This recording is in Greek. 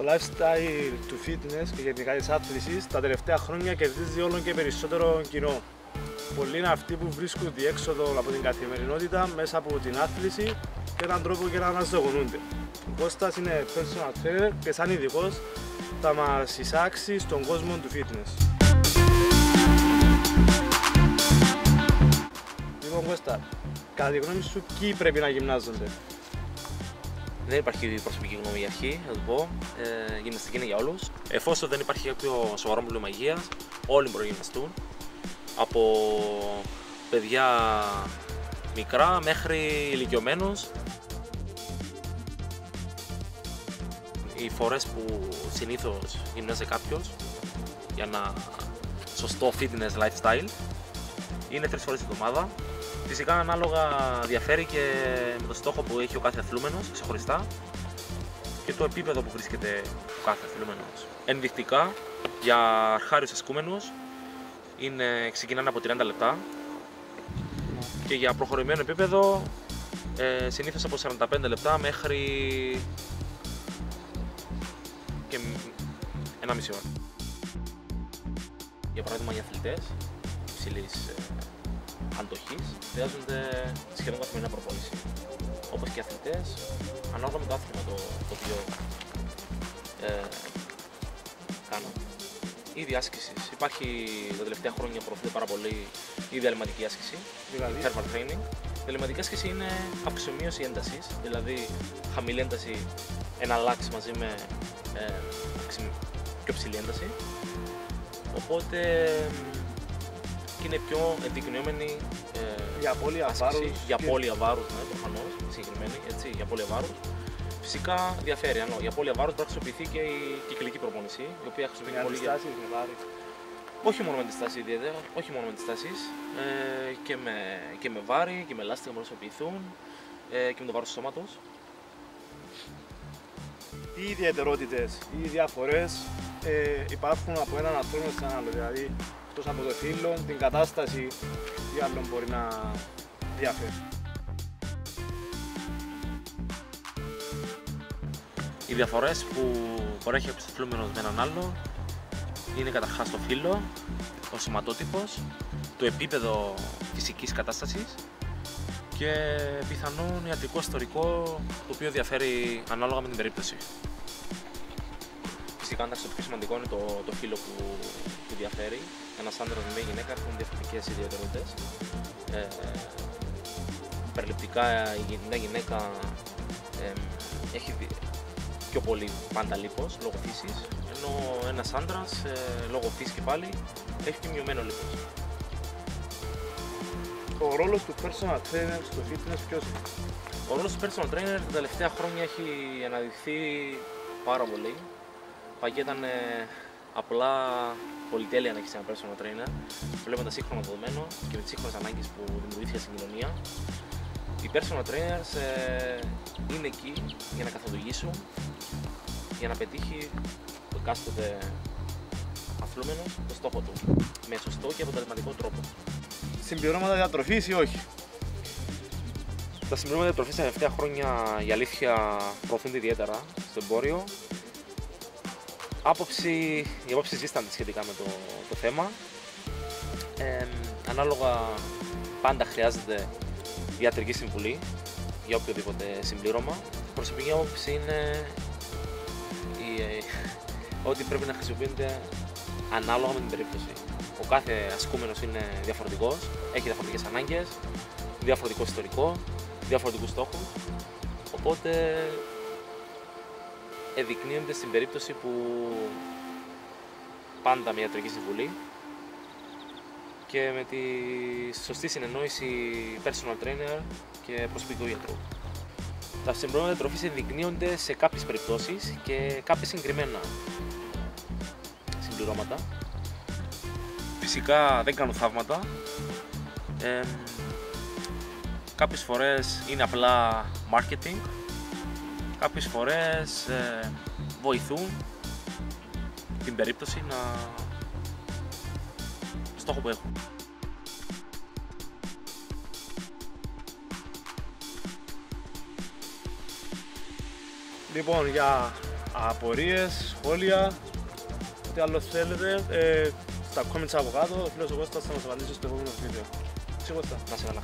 lifestyle του fitness και γενικά της άθλησης τα τελευταία χρόνια κερδίζει όλο και περισσότερο κοινό. Πολλοί είναι αυτοί που βρίσκουν διέξοδο από την καθημερινότητα μέσα από την άθληση και έναν τρόπο για να αναζωογονούνται. Ο Κώστας είναι personal trainer και σαν ειδικός θα μας εισάξει στον κόσμο του fitness. Λοιπόν Κώστα, κατά τη γνώμη σου ποιοι πρέπει να γυμνάζονται? Δεν υπάρχει προσωπική γνώμη για αρχή, θα το πω. Η γυμναστική είναι για όλους. Εφόσον δεν υπάρχει κάποιο σοβαρό πρόβλημα υγείας, όλοι μπορούν να γυμναστούν. Από παιδιά μικρά μέχρι ηλικιωμένους. Οι φορές που συνήθως γυμνάζεται κάποιος για ένα σωστό fitness lifestyle είναι 3 φορές την εβδομάδα. Φυσικά ανάλογα διαφέρει και με το στόχο που έχει ο κάθε αθλούμενος ξεχωριστά και το επίπεδο που βρίσκεται ο κάθε αθλούμενος. Ενδεικτικά για αρχάριους ασκούμενους ξεκινάνε από 30 λεπτά και για προχωρημένο επίπεδο συνήθως από 45 λεπτά μέχρι και 1,5 ώρα. Για παράδειγμα για αθλητές υψηλής αντοχής χρειάζονται σχεδόν καθημερινά προπόνηση. Όπως και οι αθλητές, ανάλογα με το άθλημα το οποίο κάνουν. Είδη άσκησης. Υπάρχει τα τελευταία χρόνια προωθείται πάρα πολύ η διαλυματική άσκηση, δηλαδή thermal training. Η διαλυματική άσκηση είναι αυξομοίωση έντασης, δηλαδή χαμηλή ένταση εναλλάξει μαζί με πιο ψηλή ένταση. Οπότε και είναι πιο επικοινωνιόμενη για απώλεια βάρους. Για απώλεια βάρους, ναι, προφανώς, συγκεκριμένη, έτσι, για απώλεια βάρους. Φυσικά διαφέρει, για απώλεια βάρους μπορεί να χρησιμοποιηθεί και η κυκλική προπόνηση, η οποία χρησιμοποιείται πολύ για με βάρη. Όχι μόνο με αντιστάσεις ιδιαίτερα, όχι μόνο με αντιστάσεις, και με βάρη και με λάστιχα μπορούν να χρησιμοποιηθούν και με το βάρος του σώματος. Τι ιδιαιτερότητες ή διαφορές υπάρχουν από έναν αθλούμενο σε έναν άλλο, δηλαδή εκτός από το φύλλο, την κατάσταση, τι άλλο μπορεί να διαφέρει? Οι διαφορές που παρέχει ο αθλούμενος με έναν άλλο είναι καταρχάς το φύλλο, ο σωματότυπος, το επίπεδο φυσικής κατάστασης και πιθανόν ιατρικό ιστορικό, το οποίο διαφέρει ανάλογα με την περίπτωση. Φυσικά, εντάξει, το πιο σημαντικό είναι το φύλλο που διαφέρει. Ένας άντρας με μια γυναίκα έχουν διαφορετικές ιδιαιτερότητες. Περιληπτικά, μια γυναίκα έχει πιο πολύ πάντα λίπος λόγω φύσης, ενώ ένας άντρας λόγω φύσης και πάλι έχει πιο μειωμένο λίπος. Ο ρόλος του personal trainer στο fitness ποιος είναι? Ο ρόλος του personal trainer τα τελευταία χρόνια έχει αναδειχθεί πάρα πολύ. Παγιά ήταν απλά πολυτέλεια να έχεις ένα personal trainer. Βλέποντας σύγχρονο δεδομένο και με τις σύγχρονες ανάγκες που δημιουργήθηκαν στην κοινωνία, οι personal trainers είναι εκεί για να καθοδηγήσουν, για να πετύχει το εκάστοτε αθλούμενος το στόχο του με σωστό και αποτελεσματικό τρόπο. Συμπληρώματα διατροφής ή όχι? Τα συμπληρώματα διατροφής τα τελευταία χρόνια η αλήθεια προωθούνται ιδιαίτερα στο εμπόριο. Οι απόψεις δίστανται σχετικά με το θέμα. Ανάλογα πάντα χρειάζεται ιατρική συμβουλή για οποιοδήποτε συμπλήρωμα. Η προσωπική άποψη είναι ότι πρέπει να χρησιμοποιούνται ανάλογα με την περίπτωση. Ο κάθε ασκούμενος είναι διαφορετικός, έχει διαφορετικές ανάγκες, διαφορετικό ιστορικό, διαφορετικούς στόχους, οπότε εδεικνύονται στην περίπτωση που πάντα με ιατρική συμβουλή και με τη σωστή συνεννόηση personal trainer και προσωπικού γιατρού. Τα συμπληρώματα διατροφής ενδεικνύονται σε κάποιες περιπτώσεις και κάποια συγκεκριμένα συμπληρώματα. Φυσικά δεν κάνουν θαύματα. Κάποιες φορές είναι απλά marketing, κάποιες φορές βοηθούν την περίπτωση στόχο που έχουν. Λοιπόν, για απορίες, σχόλια, τι άλλο θέλετε, στα comments από κάτω, ο φίλος ο Κώστας θα μας απαντήσει στο επόμενο βίντεο. Κώστα. Να σε καλά.